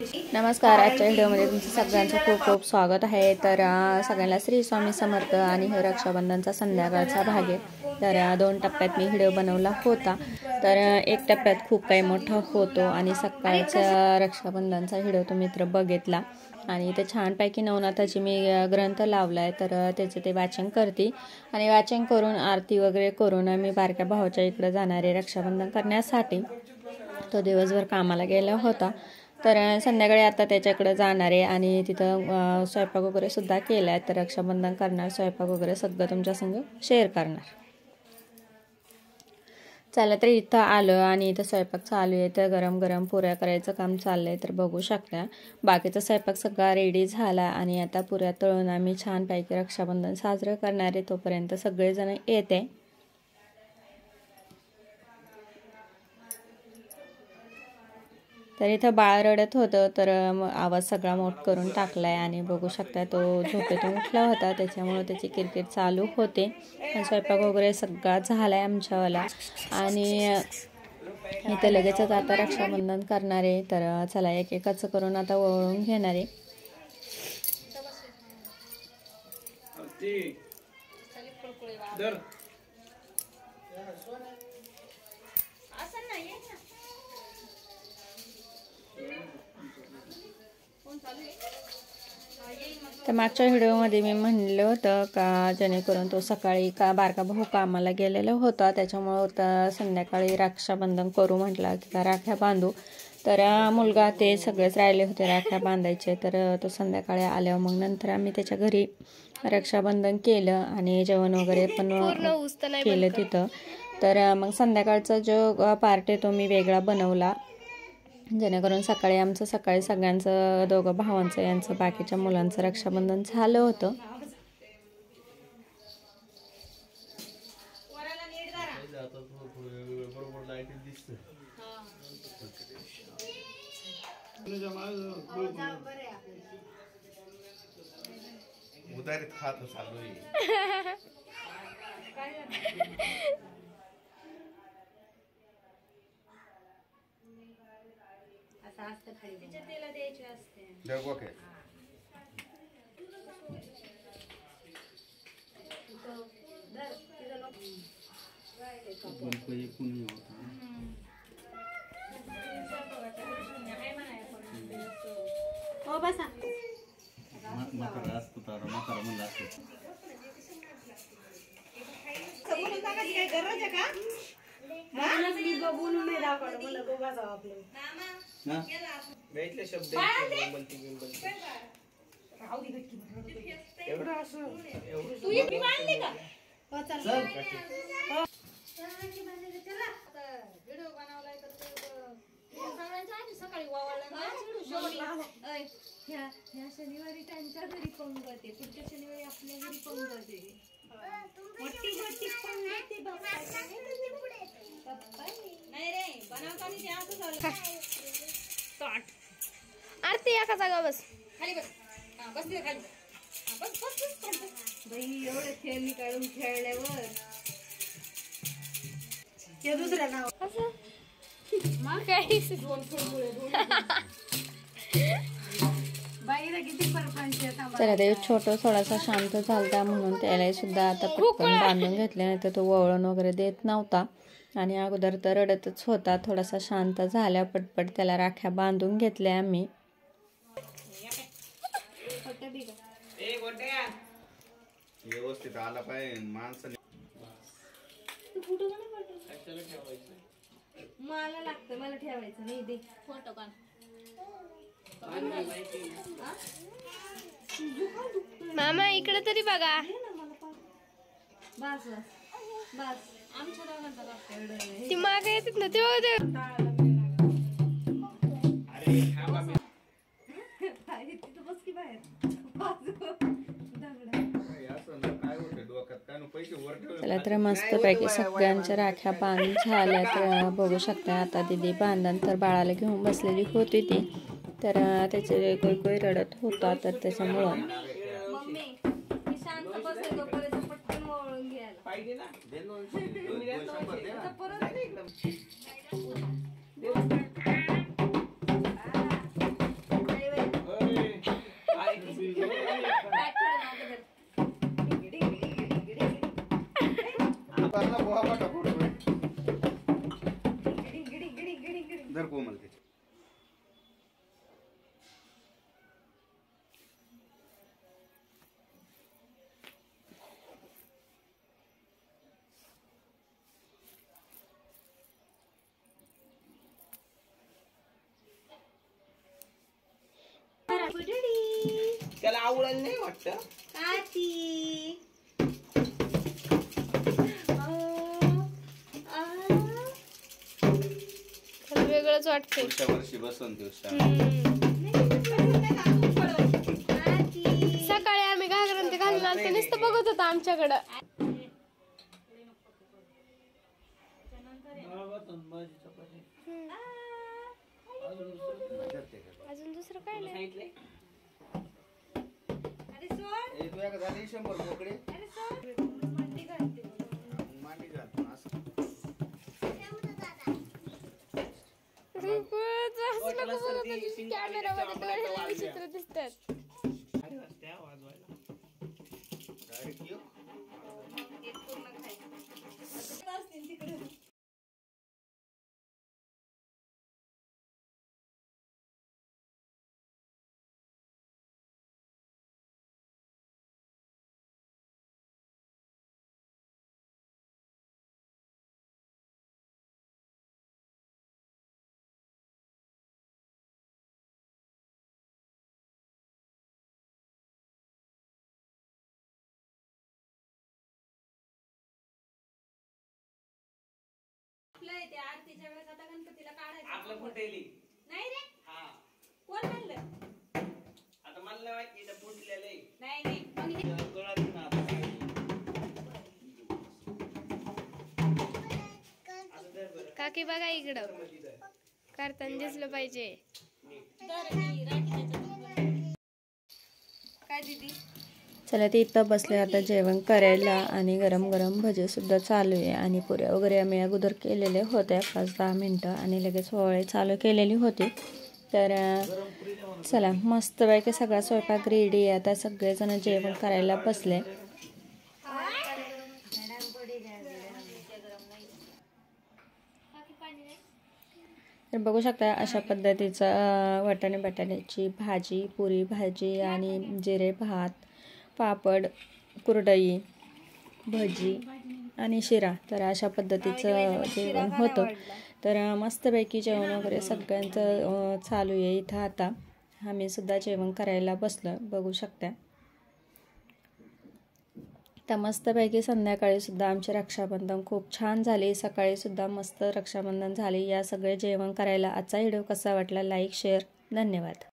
नमस्कार. आजच्या व्हिडिओमध्ये तुमचं सगळ्यांचं खूप खूप स्वागत आहे. तर सगळ्यांना श्री स्वामी समर्थ. आणि हे रक्षाबंधनचा संध्याकाळचा भाग आहे. तर 2 टप्प्यात मी व्हिडिओ बनवला होता. तर एक टप्प्यात खूप काही मोठा होतो आणि सकाळचा रक्षाबंधनचा व्हिडिओ तुम्ही तर बघितला. आणि ते छानपैकी नवनाथाची मी ग्रंथ लावला आहे. तर त्याचे ते वाचन करते आणि वाचन करून आरती वगैरे करून मी बारक्या भावाच्या इकडे जाणारे रक्षाबंधन करण्यासाठी. तो दिवसभर कामाला गेला होता. तर संध्याकाळी आता त्याच्याकडे जाणार आहे आणि तिथं स्वयंपाक वगैरे सुद्धा केला आहे. तर रक्षाबंधन करणार, स्वयंपाक वगैरे सगळं तुमच्यासंग शेअर करणार. चला तर इथं आलं आणि इथं स्वयंपाक चालू आहे. तर गरम गरम पुऱ्या करायचं काम चाललंय. तर बघू शकता बाकीचा स्वयंपाक सगळा रेडी झाला आणि आता पुऱ्या तळून आम्ही छानपैकी रक्षाबंधन साजरं करणार आहे. तोपर्यंत सगळेजण येते. तर इथं बाळ रडत होतं. तर आवाज सगळा मोठ करून टाकलाय आणि बघू शकता तो झोपेतून उठला होता, त्याच्यामुळे त्याची किरकिर चालू होते. स्वयंपाक वगैरे सगळा झालाय आमच्यावाला आणि इथं लगेचच आता रक्षाबंधन करणार आहे. तर चला एक एकाच करून आता वळून घेणार आहे. तर मागच्या व्हिडिओमध्ये मी म्हणलं होतं का जेणेकरून तो सकाळी बारका भाऊ कामाला गेलेला होता, त्याच्यामुळं संध्याकाळी रक्षाबंधन करू म्हटलं की राख्या बांधू. तर मुलगा ते सगळेच राहिले होते राख्या बांधायचे. तर तो संध्याकाळी आल्यावर मग नंतर आम्ही त्याच्या घरी रक्षाबंधन केलं आणि जेवण वगैरे पण केलं तिथं. तर मग संध्याकाळचा जो पार्ट आहे तो मी वेगळा बनवला, जेणेकरून सकाळी सगळ्यांचं दोघं भावांचं यांचं बाकीच्या मुलांचं रक्षाबंधन झालं होतं. शनिवारी त्यांच्या घरी पंगत, पुढच्या शनिवारी आपल्या घरी पंगत. आरती एका जागा बस खाली बस. बस खाली बस बाई. एवढे खेळणी काढून खेळल्यावर ते दुसरं नाव चला ते छोटं थोडासा शांत झालता म्हणून त्याला सुद्धा आता पटकन बांधून घेतले, नाही तर तो वळण वगैरे देत नव्हता आणि अगोदर तर रडतच होता. थोडासा शांत झाल्या पटपट त्याला राख्या बांधून घेतल्या आम्ही. व्यवस्थित आला पाहिजे माणसाने. मला लागतं, मला ठेवायचं नाही. दे फोटो काढ. मामा इकडे तरी बघा. बस बस आमच्या दोघांचा ती मागे येतात ना ते. चला तर मस्तपैकी सगळ्यांच्या राख्या बांधून झाल्या. तर बघू शकता आता दीदी बांधण तर बाळाला घेऊन बसलेली होती ती. तर त्याचे कोई रडत होता, तर त्याच्यामुळं बुडडी त्याला आवडायला नाही वाटतं. काची वेगळंच वाटतंय. पुढच्या वर्षी बसवून देऊ सकाळी आम्ही घागरण ते घालून आलतो, नुसतं बघत होता आमच्याकडं. अजून दुसरं काय नाही. झाली 100 बोकडे मांडी घालतो असं. कॅमेरामध्ये विचित्र दिसतात. डायरेक्ट येऊ. आरतीच्या वेळेस आता गणपतीला काढायचं आपलं फुटेली नाही रे. हा कोण म्हणलं? आता मला माहिती इथं फुटलेलं आहे. नाही नाही मग हे- गळात ना आता. काकी बघा इकडं करताना दिसलं पाहिजे. काय दीदी चला ते इथं बसले आता जेवण करायला आणि गरम गरम भजे सुद्धा चालू आहे आणि पुऱ्या वगैरे आम्ही अगोदर केलेले होत्या 5-10 मिनटं आणि लगेच होळी चालू केलेली होती. तर चला मस्तपैकी सगळा स्वयंपाक रेडी आहे. आता सगळेजण जेवण करायला बसले. तर बघू शकता अशा पद्धतीचं वाटाणे बटाट्याची भाजी, पुरी भाजी आणि जिरे भात, पापड, कुरडई, भजी आणि शिरा. तर अशा पद्धतीचं जेवण होतं. तर मस्तपैकी जेवण वगैरे सगळ्यांचं चालू आहे इथं. आता आम्ही सुद्धा जेवण करायला बसलो बघू शकता. तर मस्तपैकी संध्याकाळी सुद्धा आमचे रक्षाबंधन खूप छान झाले. सकाळी सुद्धा मस्त रक्षाबंधन झाले. या सगळे जेवण करायला. आजचा व्हिडिओ कसा वाटला लाईक शेअर धन्यवाद.